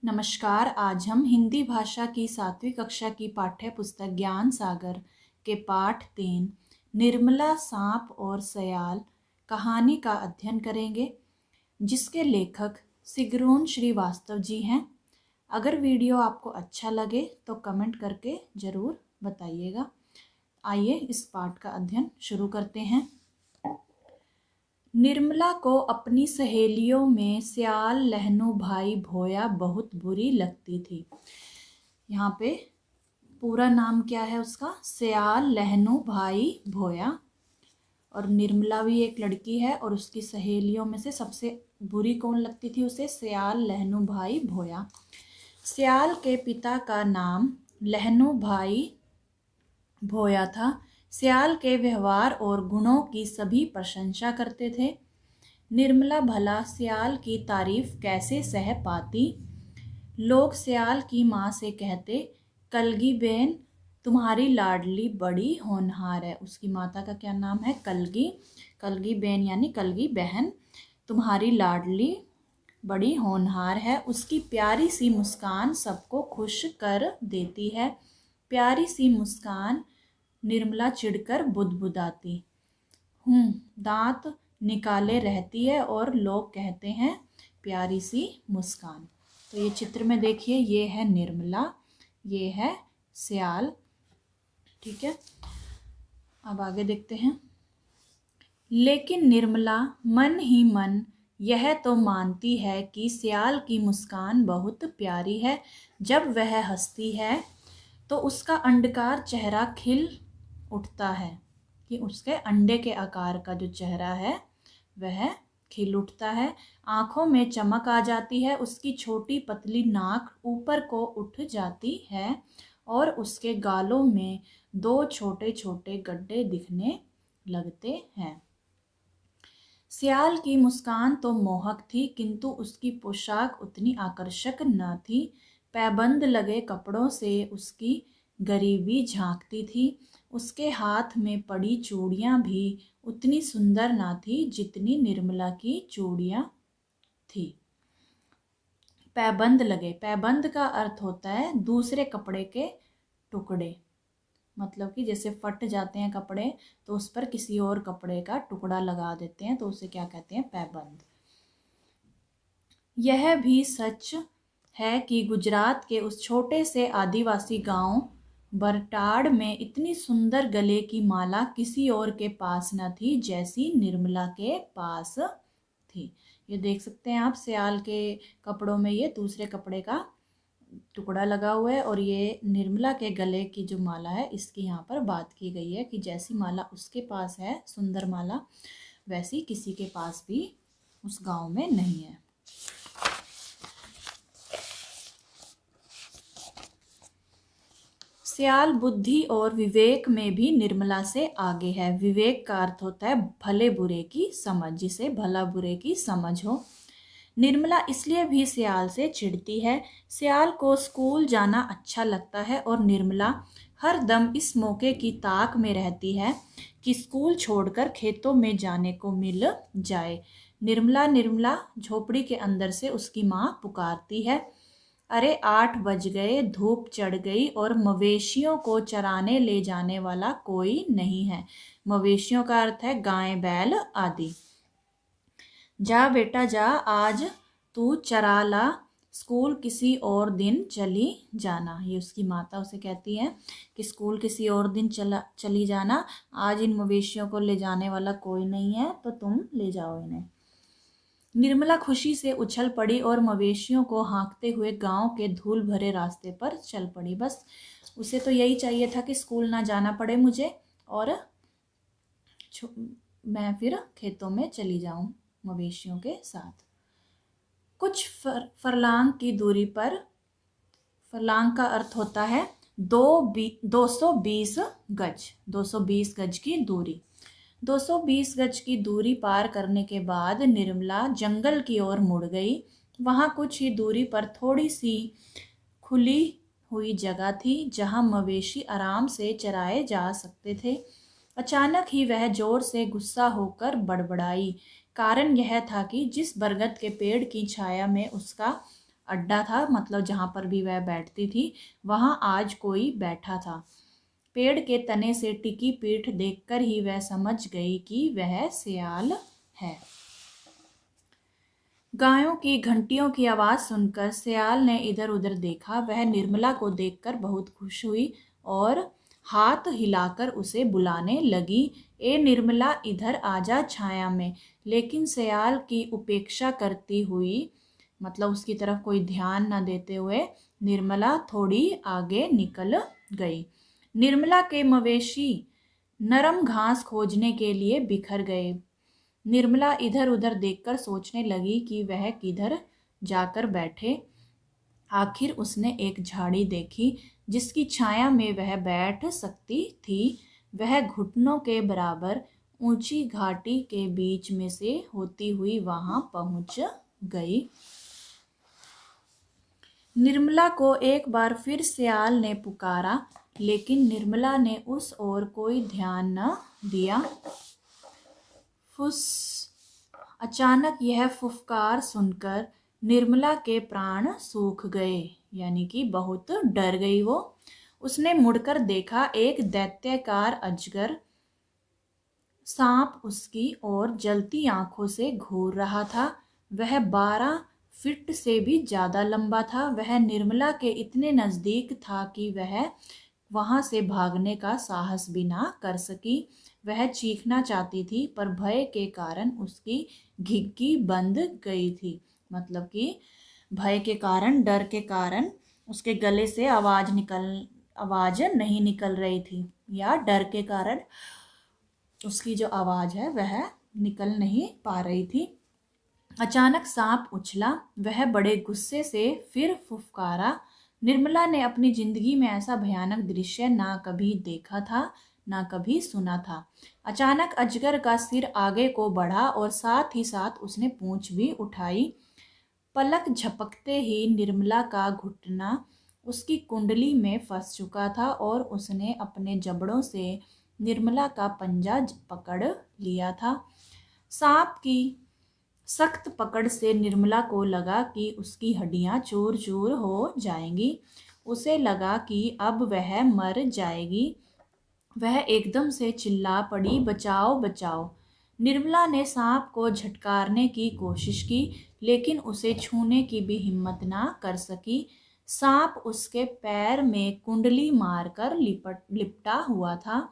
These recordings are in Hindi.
नमस्कार। आज हम हिंदी भाषा की 7वीं कक्षा की पाठ्य पुस्तक ज्ञान सागर के पाठ 3 निर्मला सांप और सयाल कहानी का अध्ययन करेंगे, जिसके लेखक सिगरून श्रीवास्तव जी हैं। अगर वीडियो आपको अच्छा लगे तो कमेंट करके ज़रूर बताइएगा। आइए इस पाठ का अध्ययन शुरू करते हैं। निर्मला को अपनी सहेलियों में सयाल लहनू भाई भोया बहुत बुरी लगती थी। यहाँ पे पूरा नाम क्या है उसका? सयाल लहनू भाई भोया। और निर्मला भी एक लड़की है और उसकी सहेलियों में से सबसे बुरी कौन लगती थी उसे? सयाल लहनू भाई भोया। सयाल के पिता का नाम लहनू भाई भोया था। सयाल के व्यवहार और गुणों की सभी प्रशंसा करते थे। निर्मला भला सयाल की तारीफ कैसे सह पाती। लोग सयाल की माँ से कहते, कलगी बहन तुम्हारी लाडली बड़ी होनहार है। उसकी माता का क्या नाम है? कलगी। कलगी बहन यानी कलगी बहन तुम्हारी लाडली बड़ी होनहार है। उसकी प्यारी सी मुस्कान सबको खुश कर देती है। प्यारी सी मुस्कान निर्मला चिढ़कर बुदबुदाती दांत निकाले रहती है और लोग कहते हैं प्यारी सी मुस्कान। तो ये चित्र में देखिए, ये है निर्मला, ये है सयाल। ठीक है, अब आगे देखते हैं। लेकिन निर्मला मन ही मन यह तो मानती है कि सयाल की मुस्कान बहुत प्यारी है। जब वह हंसती है तो उसका अंडाकार चेहरा खिल उठता है, कि उसके अंडे के आकार का जो चेहरा है वह खिल उठता है। आंखों में चमक आ जाती है। उसकी छोटी पतली नाक ऊपर को उठ जाती है और उसके गालों में 2 छोटे छोटे गड्ढे दिखने लगते हैं। सयाल की मुस्कान तो मोहक थी, किंतु उसकी पोशाक उतनी आकर्षक न थी। पैबंद लगे कपड़ों से उसकी गरीबी झांकती थी। उसके हाथ में पड़ी चूड़ियां भी उतनी सुंदर न थी जितनी निर्मला की चूड़ियां थी। पैबंद लगे, पैबंद का अर्थ होता है दूसरे कपड़े के टुकड़े, मतलब कि जैसे फट जाते हैं कपड़े तो उस पर किसी और कपड़े का टुकड़ा लगा देते हैं, तो उसे क्या कहते हैं? पैबंद। यह भी सच है कि गुजरात के उस छोटे से आदिवासी गांव बरटाड़ में इतनी सुंदर गले की माला किसी और के पास न थी जैसी निर्मला के पास थी। ये देख सकते हैं आप, सयाल के कपड़ों में ये दूसरे कपड़े का टुकड़ा लगा हुआ है और ये निर्मला के गले की जो माला है इसकी यहाँ पर बात की गई है कि जैसी माला उसके पास है, सुंदर माला, वैसी किसी के पास भी उस गांव में नहीं है। सयाल बुद्धि और विवेक में भी निर्मला से आगे है। विवेक का अर्थ होता है भले बुरे की समझ, जिसे भला बुरे की समझ हो। निर्मला इसलिए भी सयाल से चिढ़ती है। सयाल को स्कूल जाना अच्छा लगता है और निर्मला हर दम इस मौके की ताक में रहती है कि स्कूल छोड़कर खेतों में जाने को मिल जाए। निर्मला निर्मला झोपड़ी के अंदर से उसकी माँ पुकारती है। अरे 8 बज गए, धूप चढ़ गई और मवेशियों को चराने ले जाने वाला कोई नहीं है। मवेशियों का अर्थ है गाय बैल आदि। जा बेटा जा, आज तू चरा ला, स्कूल किसी और दिन चली जाना। ये उसकी माता उसे कहती है कि स्कूल किसी और दिन चली जाना, आज इन मवेशियों को ले जाने वाला कोई नहीं है तो तुम ले जाओ इन्हें। निर्मला खुशी से उछल पड़ी और मवेशियों को हाँकते हुए गांव के धूल भरे रास्ते पर चल पड़ी। बस उसे तो यही चाहिए था कि स्कूल ना जाना पड़े मुझे और मैं फिर खेतों में चली जाऊं मवेशियों के साथ। कुछ फरलांग की दूरी पर, फरलांग का अर्थ होता है 220 गज, 220 गज की दूरी। 220 गज की दूरी पार करने के बाद निर्मला जंगल की ओर मुड़ गई। वहां कुछ ही दूरी पर थोड़ी सी खुली हुई जगह थी जहां मवेशी आराम से चराए जा सकते थे। अचानक ही वह जोर से गुस्सा होकर बड़बड़ाई। कारण यह था कि जिस बरगद के पेड़ की छाया में उसका अड्डा था, मतलब जहाँ पर भी वह बैठती थी वहाँ आज कोई बैठा था। पेड़ के तने से टिकी पीठ देखकर ही वह समझ गई कि वह सियाल है। गायों की घंटियों की आवाज़ सुनकर सियाल ने इधर उधर देखा। वह निर्मला को देखकर बहुत खुश हुई और हाथ हिलाकर उसे बुलाने लगी, ए निर्मला, इधर आजा छाया में। लेकिन सियाल की उपेक्षा करती हुई, मतलब उसकी तरफ कोई ध्यान न देते हुए, निर्मला थोड़ी आगे निकल गई। निर्मला के मवेशी नरम घास खोजने के लिए बिखर गए। निर्मला इधर उधर देखकर सोचने लगी कि वह किधर जाकर बैठे। आखिर उसने एक झाड़ी देखी जिसकी छाया में वह बैठ सकती थी। वह घुटनों के बराबर ऊंची घाटी के बीच में से होती हुई वहां पहुंच गई। निर्मला को एक बार फिर सियाल ने पुकारा, लेकिन निर्मला ने उस ओर कोई ध्यान न दिया। फुस! अचानक यह फुफकार सुनकर निर्मला के प्राण सूख गए, यानी कि बहुत डर गई वो। उसने मुड़कर देखा, एक दैत्याकार अजगर सांप उसकी ओर जलती आंखों से घूर रहा था। वह 12 फीट से भी ज्यादा लंबा था। वह निर्मला के इतने नजदीक था कि वह वहां से भागने का साहस भी ना कर सकी। वह चीखना चाहती थी पर भय के कारण उसकी घिघी बंद गई थी। मतलब कि भय के कारण, डर के कारण उसके गले से आवाज नहीं निकल रही थी, या डर के कारण उसकी जो आवाज है वह निकल नहीं पा रही थी। अचानक सांप उछला। वह बड़े गुस्से से फिर फुफकारा। निर्मला ने अपनी जिंदगी में ऐसा भयानक दृश्य ना कभी देखा था, ना कभी सुना था। अचानक अजगर का सिर आगे को बढ़ा और साथ ही साथ उसने पूंछ भी उठाई। पलक झपकते ही निर्मला का घुटना उसकी कुंडली में फंस चुका था और उसने अपने जबड़ों से निर्मला का पंजा पकड़ लिया था। सांप की सख्त पकड़ से निर्मला को लगा कि उसकी हड्डियां चूर चूर हो जाएंगी। उसे लगा कि अब वह मर जाएगी। वह एकदम से चिल्ला पड़ी, बचाओ बचाओ। निर्मला ने सांप को झटकारने की कोशिश की, लेकिन उसे छूने की भी हिम्मत ना कर सकी। सांप उसके पैर में कुंडली मारकर लिपटा हुआ था।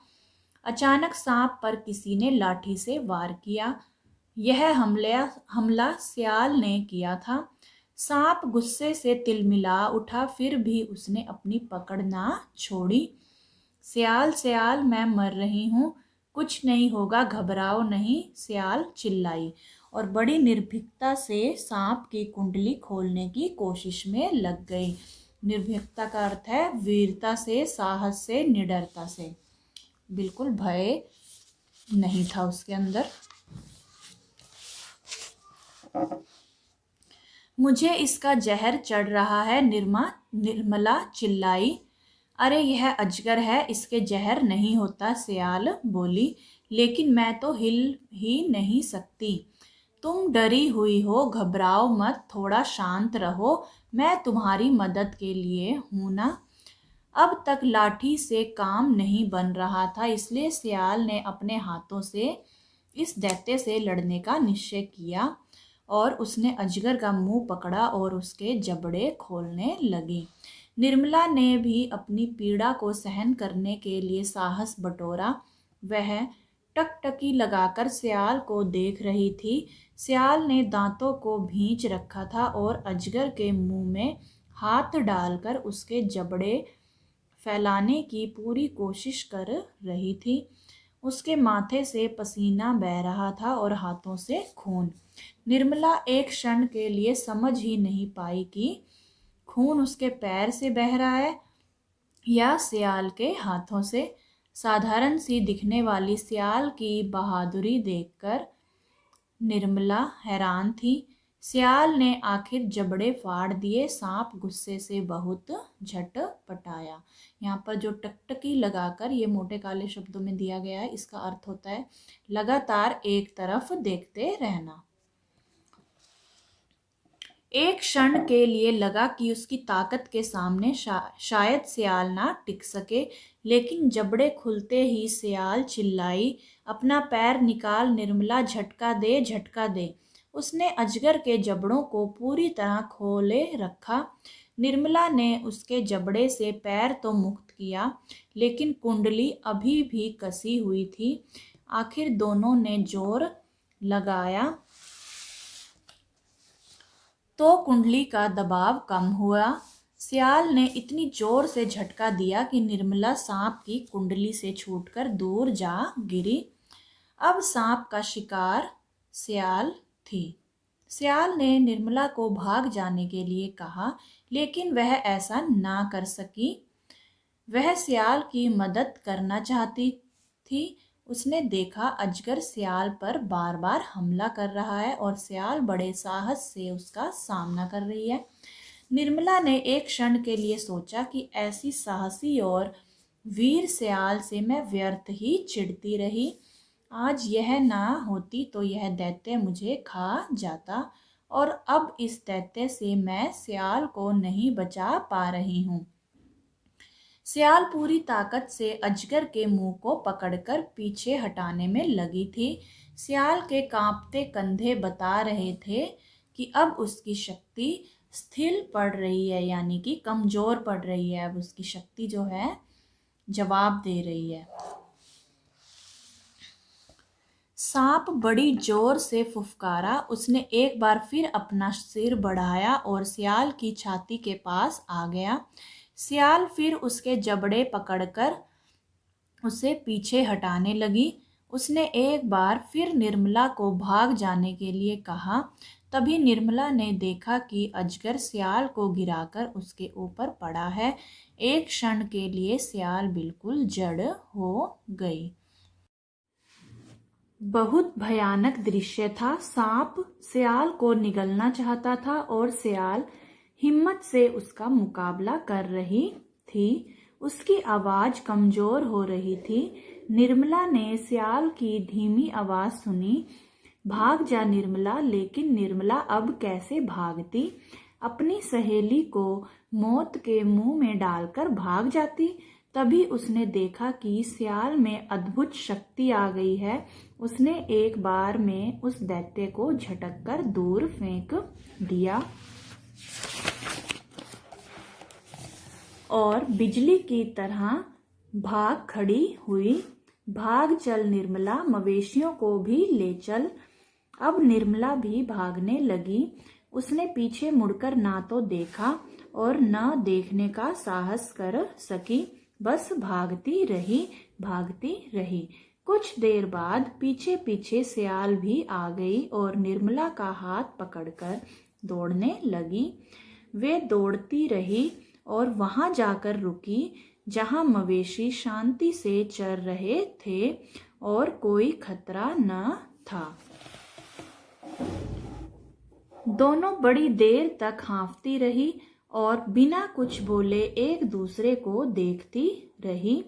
अचानक सांप पर किसी ने लाठी से वार किया। यह हमला सियाल ने किया था। सांप गुस्से से तिलमिला उठा, फिर भी उसने अपनी पकड़ ना छोड़ी। सियाल सियाल, मैं मर रही हूँ, कुछ नहीं होगा, घबराओ नहीं, सियाल चिल्लाई और बड़ी निर्भीकता से सांप की कुंडली खोलने की कोशिश में लग गई। निर्भीकता का अर्थ है वीरता से, साहस से, निडरता से। बिल्कुल भय नहीं था उसके अंदर। मुझे इसका जहर चढ़ रहा है, निर्मला चिल्लाई। अरे यह अजगर है, इसके जहर नहीं होता, सियाल बोली। लेकिन मैं तो हिल ही नहीं सकती। तुम डरी हुई हो, घबराओ मत, थोड़ा शांत रहो, मैं तुम्हारी मदद के लिए हूं ना। अब तक लाठी से काम नहीं बन रहा था, इसलिए सियाल ने अपने हाथों से इस दैत्य से लड़ने का निश्चय किया और उसने अजगर का मुंह पकड़ा और उसके जबड़े खोलने लगी। निर्मला ने भी अपनी पीड़ा को सहन करने के लिए साहस बटोरा। वह टकटकी लगाकर सियाल को देख रही थी। सियाल ने दांतों को भींच रखा था और अजगर के मुंह में हाथ डालकर उसके जबड़े फैलाने की पूरी कोशिश कर रही थी। उसके माथे से पसीना बह रहा था और हाथों से खून। निर्मला एक क्षण के लिए समझ ही नहीं पाई कि खून उसके पैर से बह रहा है या सियाल के हाथों से। साधारण सी दिखने वाली सियाल की बहादुरी देखकर निर्मला हैरान थी। सियाल ने आखिर जबड़े फाड़ दिए। सांप गुस्से से बहुत झटपटाया। यहाँ पर जो टकटकी लगाकर, ये मोटे काले शब्दों में दिया गया है, इसका अर्थ होता है लगातार एक तरफ देखते रहना। एक क्षण के लिए लगा कि उसकी ताकत के सामने शायद सियाल ना टिक सके, लेकिन जबड़े खुलते ही सियाल चिल्लाई, अपना पैर निकाल निर्मला, झटका दे, झटका दे। उसने अजगर के जबड़ों को पूरी तरह खोले रखा। निर्मला ने उसके जबड़े से पैर तो मुक्त किया, लेकिन कुंडली अभी भी कसी हुई थी। आखिर दोनों ने जोर लगाया तो कुंडली का दबाव कम हुआ। सियाल ने इतनी जोर से झटका दिया कि निर्मला सांप की कुंडली से छूटकर दूर जा गिरी। अब सांप का शिकार सियाल थी। सियाल ने निर्मला को भाग जाने के लिए कहा, लेकिन वह ऐसा ना कर सकी। वह सियाल की मदद करना चाहती थी। उसने देखा अजगर सियाल पर बार बार हमला कर रहा है और सियाल बड़े साहस से उसका सामना कर रही है। निर्मला ने एक क्षण के लिए सोचा कि ऐसी साहसी और वीर सियाल से मैं व्यर्थ ही चिढ़ती रही। आज यह ना होती तो यह दैत्य मुझे खा जाता, और अब इस दैत्य से मैं सियाल को नहीं बचा पा रही हूँ। सियाल पूरी ताकत से अजगर के मुंह को पकड़कर पीछे हटाने में लगी थी। सियाल के कांपते कंधे बता रहे थे कि अब उसकी शक्ति स्थिर पड़ रही है, यानी कि कमजोर पड़ रही है। अब उसकी शक्ति जो है जवाब दे रही है। सांप बड़ी जोर से फुफकारा। उसने एक बार फिर अपना सिर बढ़ाया और सियाल की छाती के पास आ गया। सियाल फिर उसके जबड़े पकड़कर उसे पीछे हटाने लगी। उसने एक बार फिर निर्मला को भाग जाने के लिए कहा। तभी निर्मला ने देखा कि अजगर सियाल को गिराकर उसके ऊपर पड़ा है। एक क्षण के लिए सियाल बिल्कुल जड़ हो गई। बहुत भयानक दृश्य था। सांप सियाल को निगलना चाहता था और सियाल हिम्मत से उसका मुकाबला कर रही थी। उसकी आवाज कमजोर हो रही थी। निर्मला ने सियाल की धीमी आवाज सुनी, भाग जा निर्मला। लेकिन निर्मला अब कैसे भागती? अपनी सहेली को मौत के मुंह में डालकर भाग जाती। तभी उसने देखा कि सियाल में अद्भुत शक्ति आ गई है। उसने एक बार में उस दैत्य को झटक दूर फेंक दिया और बिजली की तरह भाग खड़ी हुई। भाग चल निर्मला, मवेशियों को भी ले चल। अब निर्मला भी भागने लगी। उसने पीछे मुड़कर ना तो देखा और न देखने का साहस कर सकी। बस भागती रही, भागती रही। कुछ देर बाद पीछे पीछे सियाल भी आ गई और निर्मला का हाथ पकड़कर दौड़ने लगी। वे दौड़ती रही और वहां जाकर रुकी जहां मवेशी शांति से चर रहे थे और कोई खतरा न था। दोनों बड़ी देर तक हाँफती रही और बिना कुछ बोले एक दूसरे को देखती रही।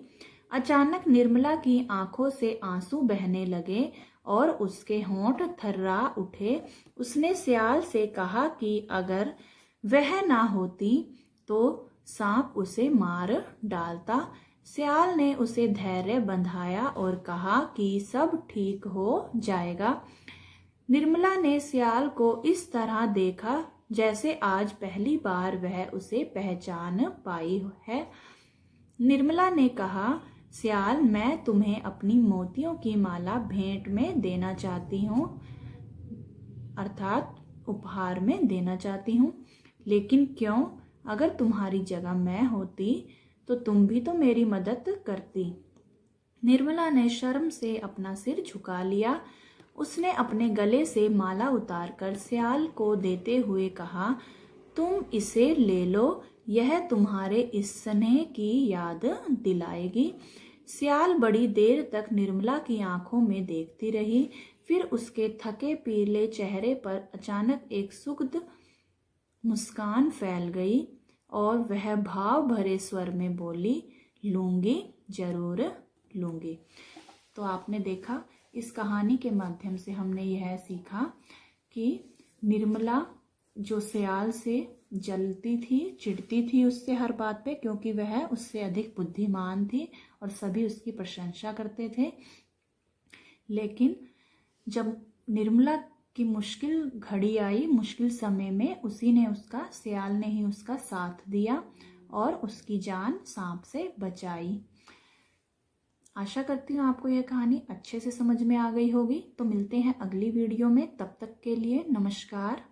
अचानक निर्मला की आंखों से आंसू बहने लगे और उसके होंठ थर्रा उठे। उसने सियाल से कहा कि अगर वह ना होती तो सांप उसे मार डालता। सियाल ने उसे धैर्य बंधाया और कहा कि सब ठीक हो जाएगा। निर्मला ने सियाल को इस तरह देखा जैसे आज पहली बार वह उसे पहचान पाई है। निर्मला ने कहा, सियाल, मैं तुम्हें अपनी मोतियों की माला भेंट में देना चाहती हूँ, अर्थात उपहार में देना चाहती हूँ। लेकिन क्यों? अगर तुम्हारी जगह मैं होती तो तुम भी तो मेरी मदद करती। निर्मला ने शर्म से अपना सिर झुका लिया। उसने अपने गले से माला उतारकर सियाल को देते हुए कहा, तुम इसे ले लो, यह तुम्हारे इस स्नेह की याद दिलाएगी। सियाल बड़ी देर तक निर्मला की आंखों में देखती रही। फिर उसके थके पीले चेहरे पर अचानक एक सुखद मुस्कान फैल गई और वह भाव भरे स्वर में बोली, लूंगी, जरूर लूंगी। तो आपने देखा, इस कहानी के माध्यम से हमने यह सीखा कि निर्मला जो सियाल से जलती थी, चिढ़ती थी उससे हर बात पे, क्योंकि वह उससे अधिक बुद्धिमान थी और सभी उसकी प्रशंसा करते थे। लेकिन जब निर्मला की मुश्किल घड़ी आई, मुश्किल समय में सियाल ने ही उसका साथ दिया और उसकी जान सांप से बचाई। आशा करती हूँ आपको यह कहानी अच्छे से समझ में आ गई होगी। तो मिलते हैं अगली वीडियो में, तब तक के लिए नमस्कार।